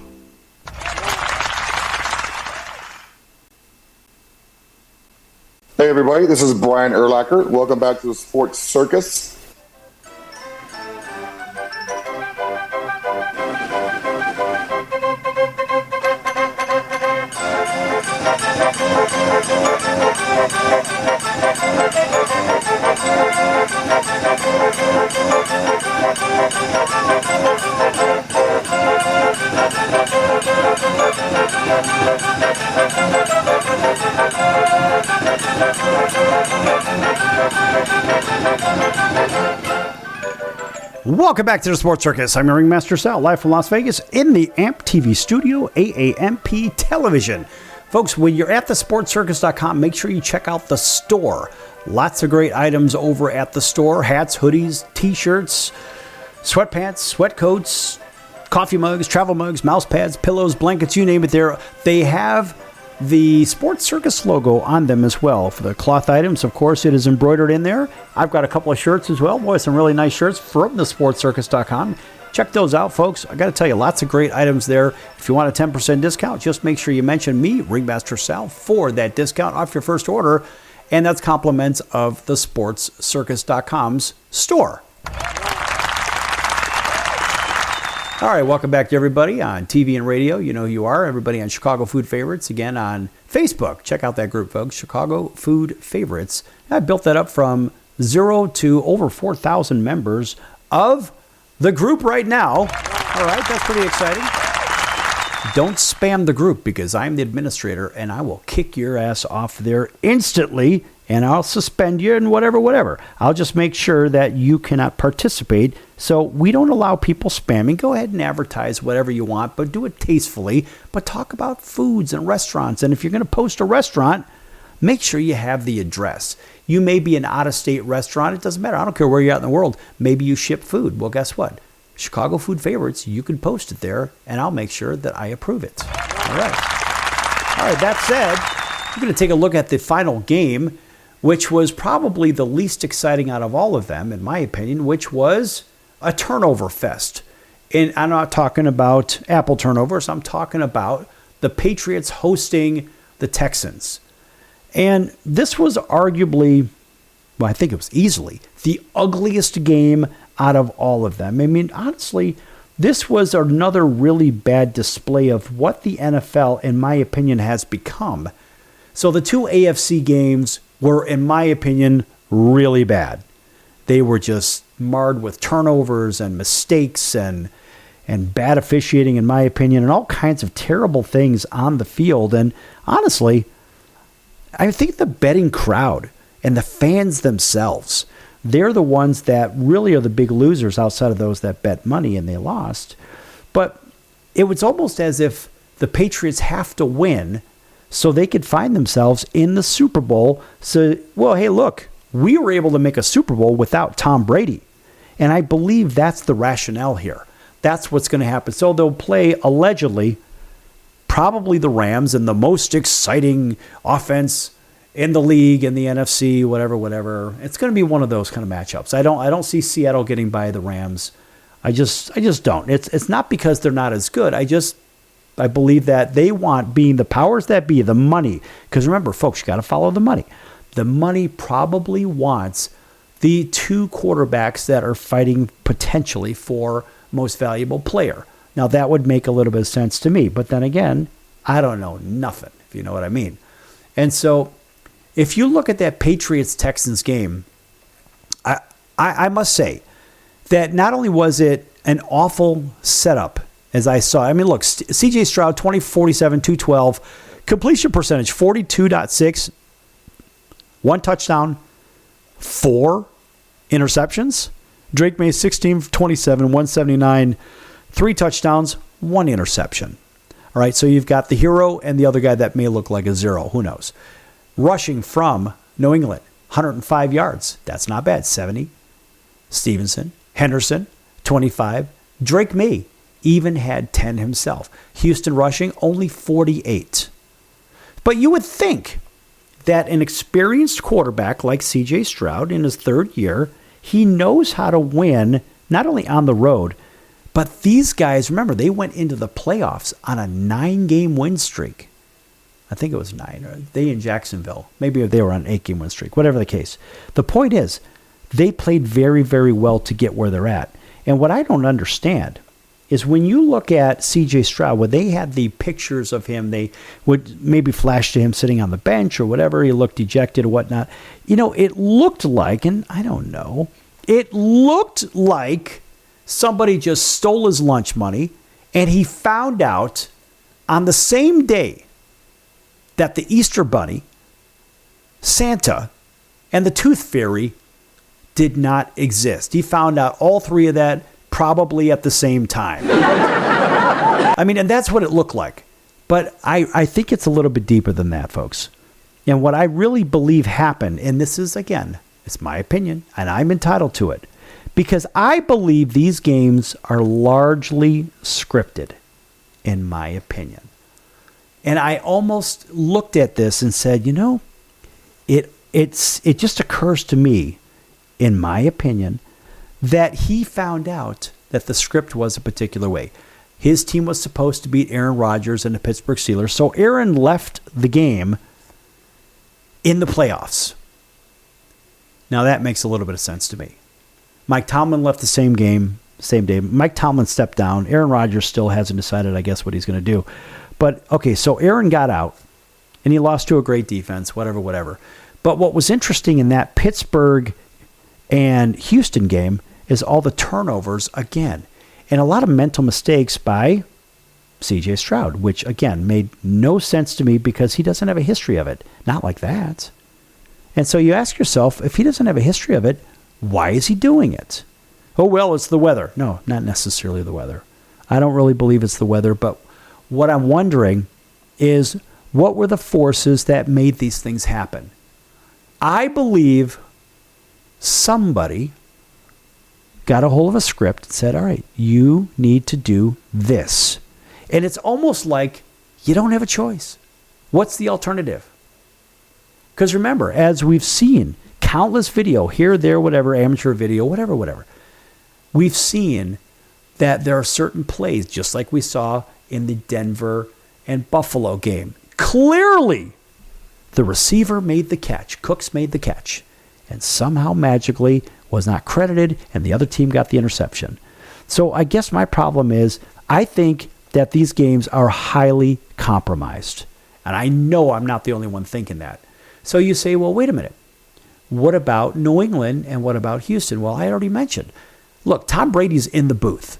Hey everybody, this is Brian Urlacher. Welcome back to the Sports Circus. Welcome back to the Sports Circus. I'm your Ringmaster Sal, live from Las Vegas in the AMP TV studio, AAMP Television. Folks, when you're at thesportscircus.com, make sure you check out the store. Lots of great items over at the store. Hats, hoodies, t-shirts, sweatpants, sweat coats, coffee mugs, travel mugs, mouse pads, pillows, blankets, you name it there. They have the Sports Circus logo on them as well. For the cloth items, of course, it is embroidered in there. I've got a couple of shirts as well. Boy, some really nice shirts from thesportscircus.com. Check those out, folks. I got to tell you, lots of great items there. If you want a 10% discount, just make sure you mention me, Ringmaster Sal, for that discount off your first order. And that's compliments of the sportscircus.com's store. All right, welcome back to everybody on TV and radio. You know who you are. Everybody on Chicago Food Favorites. Again, on Facebook. Check out that group, folks. Chicago Food Favorites. I built that up from 0 to over 4,000 members of the group right now. All right, that's pretty exciting. Don't spam the group because I'm the administrator and I will kick your ass off there instantly and I'll suspend you and whatever. I'll just make sure that you cannot participate. So we don't allow people spamming. Go ahead and advertise whatever you want, but do it tastefully. But talk about foods and restaurants. And if you're going to post a restaurant, make sure you have the address. You may be an out-of-state restaurant. It doesn't matter. I don't care where you're at in the world. Maybe you ship food. Well, guess what? Chicago Food Favorites, you can post it there, and I'll make sure that I approve it. All right, that said, we're going to take a look at the final game, which was probably the least exciting out of all of them, in my opinion, which was a turnover fest. And I'm not talking about Apple turnovers. I'm talking about the Patriots hosting the Texans. And this was arguably, well, I think it was easily the ugliest game out of all of them. I mean, honestly, this was another really bad display of what the NFL, in my opinion, has become. So the two AFC games were, in my opinion, really bad. They were just marred with turnovers and mistakes and bad officiating, in my opinion, and all kinds of terrible things on the field. And honestly, I think the betting crowd and the fans themselves, they're the ones that really are the big losers outside of those that bet money and they lost. But it was almost as if the Patriots have to win so they could find themselves in the Super Bowl. So, well, hey, look, we were able to make a Super Bowl without Tom Brady. And I believe that's the rationale here. That's what's going to happen. So they'll play, allegedly, probably the Rams in the most exciting offense in the league, in the NFC, whatever. It's going to be one of those kind of matchups. I don't see Seattle getting by the Rams. I just don't. It's not because they're not as good. I believe that they want, being the powers that be, the money. Because remember, folks, you got to follow the money. The money probably wants the two quarterbacks that are fighting potentially for most valuable player. Now, that would make a little bit of sense to me. But then again, I don't know nothing, if you know what I mean. And so if you look at that Patriots-Texans game, I must say that not only was it an awful setup, as I saw. I mean, look, C.J. Stroud, 20, 47, 212. Completion percentage, 42.6. 1 touchdown, 4 interceptions. Drake May, 16, 27, 179. 3 touchdowns, 1 interception. All right, so you've got the hero and the other guy that may look like a 0. Who knows? Rushing from New England, 105 yards. That's not bad. 70. Stevenson. Henderson, 25. Drake May even had 10 himself. Houston rushing, only 48. But you would think that an experienced quarterback like C.J. Stroud in his 3rd year, he knows how to win, not only on the road, but these guys, remember, they went into the playoffs on a 9-game win streak. I think it was 9. They in Jacksonville. Maybe they were on an 8-game win streak. Whatever the case. The point is, they played very, very well to get where they're at. And what I don't understand is when you look at C.J. Stroud, where they had the pictures of him, they would maybe flash to him sitting on the bench or whatever. He looked dejected or whatnot. You know, it looked like, and I don't know, it looked like somebody just stole his lunch money, and he found out on the same day that the Easter Bunny, Santa, and the Tooth Fairy did not exist. He found out all 3 of that probably at the same time. I mean, and that's what it looked like. But I think it's a little bit deeper than that, folks. And what I really believe happened, and this is, again, it's my opinion, and I'm entitled to it, because I believe these games are largely scripted, in my opinion. And I almost looked at this and said, you know, it just occurs to me, in my opinion, that he found out that the script was a particular way. His team was supposed to beat Aaron Rodgers and the Pittsburgh Steelers, so Aaron left the game in the playoffs. Now that makes a little bit of sense to me. Mike Tomlin left the same game, same day. Mike Tomlin stepped down. Aaron Rodgers still hasn't decided, I guess, what he's going to do. But, okay, so Aaron got out, and he lost to a great defense, whatever. But what was interesting in that Pittsburgh and Houston game is all the turnovers again. And a lot of mental mistakes by C.J. Stroud, which, again, made no sense to me because he doesn't have a history of it. Not like that. And so you ask yourself, if he doesn't have a history of it, why is he doing it? Oh, well, it's the weather. No, not necessarily the weather. I don't really believe it's the weather, but what I'm wondering is what were the forces that made these things happen? I believe somebody got a hold of a script and said, all right, you need to do this. And it's almost like you don't have a choice. What's the alternative? Because remember, as we've seen, countless video, here, there, whatever, amateur video, whatever. We've seen that there are certain plays, just like we saw in the Denver and Buffalo game. Clearly, the receiver made the catch. Cooks made the catch. And somehow, magically, was not credited, and the other team got the interception. So I guess my problem is, I think that these games are highly compromised. And I know I'm not the only one thinking that. So you say, well, wait a minute. What about New England and what about Houston? Well, I already mentioned. Look, Tom Brady's in the booth.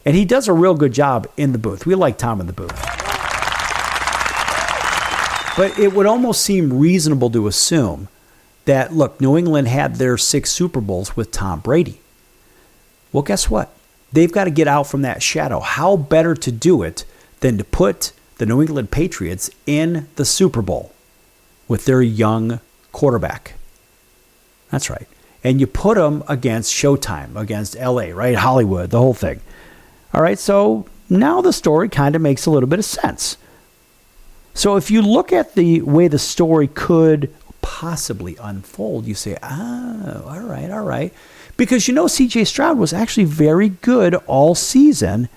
And he does a real good job in the booth. We like Tom in the booth. But it would almost seem reasonable to assume that, look, New England had their 6 Super Bowls with Tom Brady. Well, guess what? They've got to get out from that shadow. How better to do it than to put the New England Patriots in the Super Bowl with their young quarterback? That's right. And you put them against Showtime, against LA, right? Hollywood, the whole thing. All right, so now the story kind of makes a little bit of sense. So if you look at the way the story could possibly unfold, you say, all right. Because you know C.J. Stroud was actually very good all season,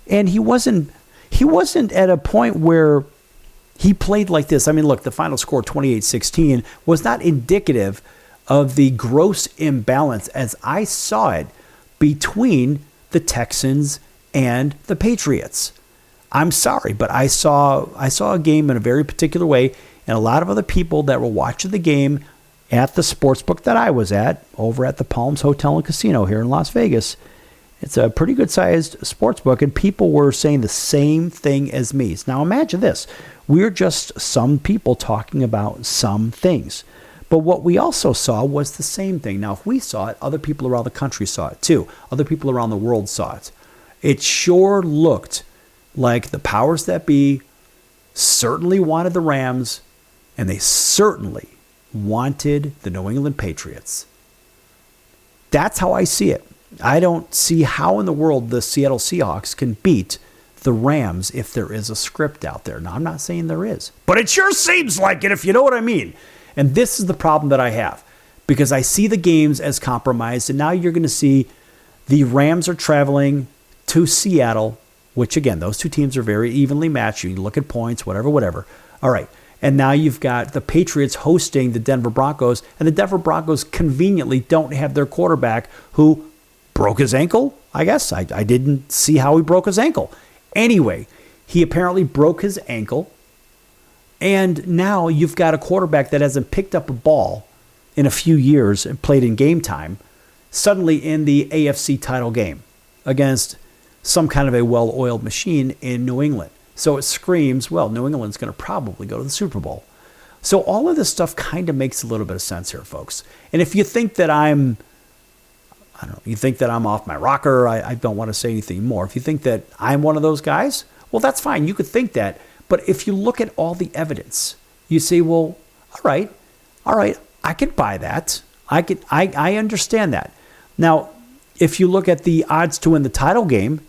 and he wasn't at a point where he played like this. I mean, look, the final score, 28-16, was not indicative of the gross imbalance as I saw it between the Texans and the Patriots. I'm sorry, but I saw a game in a very particular way, and a lot of other people that were watching the game at the sportsbook that I was at, over at the Palms Hotel and Casino here in Las Vegas. It's a pretty good-sized sportsbook, and people were saying the same thing as me. Now imagine this. We're just some people talking about some things. But what we also saw was the same thing. Now, if we saw it, other people around the country saw it too. Other people around the world saw it. It sure looked like the powers that be certainly wanted the Rams, and they certainly wanted the New England Patriots. That's how I see it. I don't see how in the world the Seattle Seahawks can beat the Rams if there is a script out there. Now, I'm not saying there is, but it sure seems like it, if you know what I mean. And this is the problem that I have, because I see the games as compromised, and now you're going to see the Rams are traveling to Seattle, which, again, those two teams are very evenly matched. You look at points, whatever. All right. And now you've got the Patriots hosting the Denver Broncos, and the Denver Broncos conveniently don't have their quarterback who broke his ankle, I guess. I didn't see how he broke his ankle. Anyway, he apparently broke his ankle, and now you've got a quarterback that hasn't picked up a ball in a few years and played in game time, suddenly in the AFC title game against some kind of a well-oiled machine in New England. So it screams, well, New England's going to probably go to the Super Bowl. So all of this stuff kind of makes a little bit of sense here, folks. And if you think that I'm off my rocker, I don't want to say anything more. If you think that I'm one of those guys, well, that's fine. You could think that. But if you look at all the evidence, you say, well, all right, I could buy that. I understand that. Now, if you look at the odds to win the title game,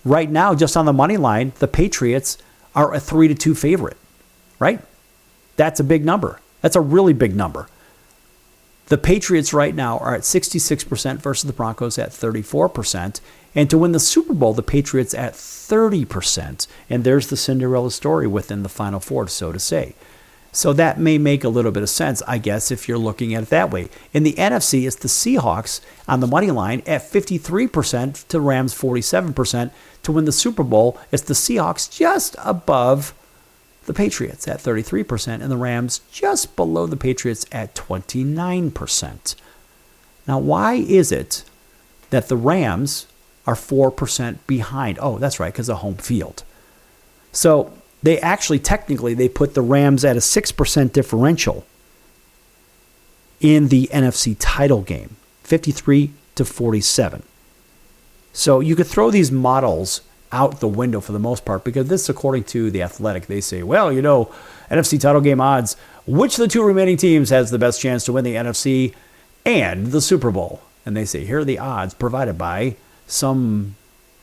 right now, just on the money line, the Patriots are a 3-2 favorite, right? That's a big number. That's a really big number. The Patriots right now are at 66% versus the Broncos at 34%. And to win the Super Bowl, the Patriots at 30%. And there's the Cinderella story within the Final Four, so to say. So that may make a little bit of sense, I guess, if you're looking at it that way. In the NFC, it's the Seahawks on the money line at 53% to Rams 47%. To win the Super Bowl, it's the Seahawks just above the Patriots at 33%, and the Rams just below the Patriots at 29%. Now, why is it that the Rams are 4% behind? Oh, that's right, because of home field. So they actually, technically, they put the Rams at a 6% differential in the NFC title game, 53-47. So you could throw these models out the window for the most part, because this, according to The Athletic, they say, well, NFC title game odds, which of the two remaining teams has the best chance to win the NFC and the Super Bowl? And they say, here are the odds provided by some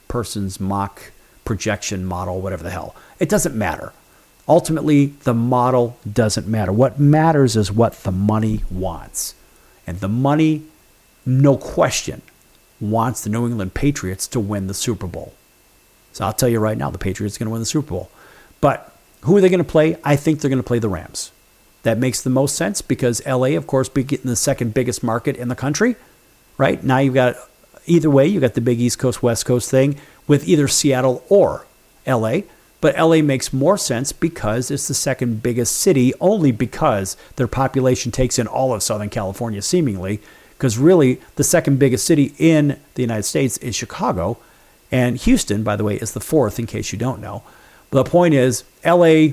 person's mock projection model, whatever the hell. It doesn't matter. Ultimately, the model doesn't matter. What matters is what the money wants. And the money, no question, wants the New England Patriots to win the Super Bowl. So I'll tell you right now, the Patriots are going to win the Super Bowl. But who are they going to play? I think they're going to play the Rams. That makes the most sense because LA, of course, being the second biggest market in the country, right? Now you've got, either way, you've got the big East Coast, West Coast thing with either Seattle or LA. But LA makes more sense because it's the second biggest city, only because their population takes in all of Southern California, seemingly. Because really, the second biggest city in the United States is Chicago. And Houston, by the way, is the fourth, in case you don't know. But the point is, LA,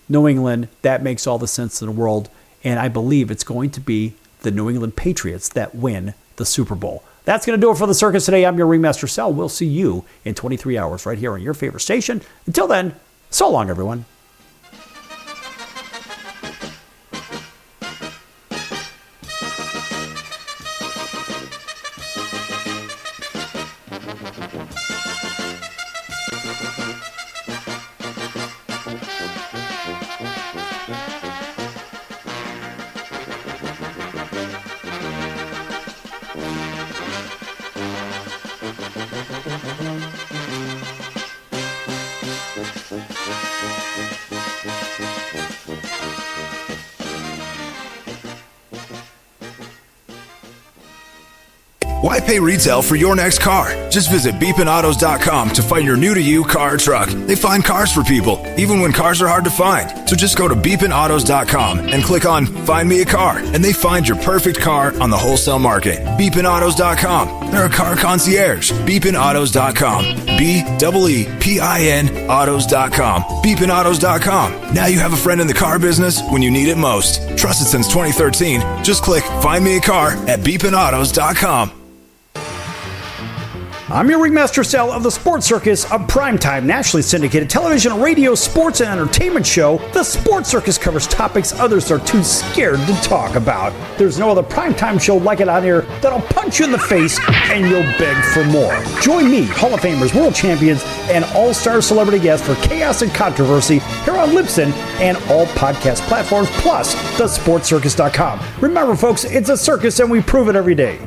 New England, that makes all the sense in the world. And I believe it's going to be the New England Patriots that win the Super Bowl. That's going to do it for the circus today. I'm your Ringmaster Sal. We'll see you in 23 hours right here on your favorite station. Until then, so long, everyone. Thank you. Why pay retail for your next car? Just visit beepinautos.com to find your new-to-you car or truck. They find cars for people, even when cars are hard to find. So just go to beepinautos.com and click on Find Me a Car, and they find your perfect car on the wholesale market. Beepinautos.com. They're a car concierge. Beepinautos.com. BEEPIN autos.com. Beepinautos.com. Now you have a friend in the car business when you need it most. Trusted since 2013. Just click Find Me a Car at beepinautos.com. I'm your ringmaster Sal of the Sports Circus, a primetime nationally syndicated television, radio, sports, and entertainment show. The Sports Circus covers topics others are too scared to talk about. There's no other primetime show like it out here that'll punch you in the face and you'll beg for more. Join me, Hall of Famers, world champions, and all-star celebrity guests for Chaos and Controversy here on Libsyn and all podcast platforms, plus thesportscircus.com. Remember, folks, it's a circus and we prove it every day.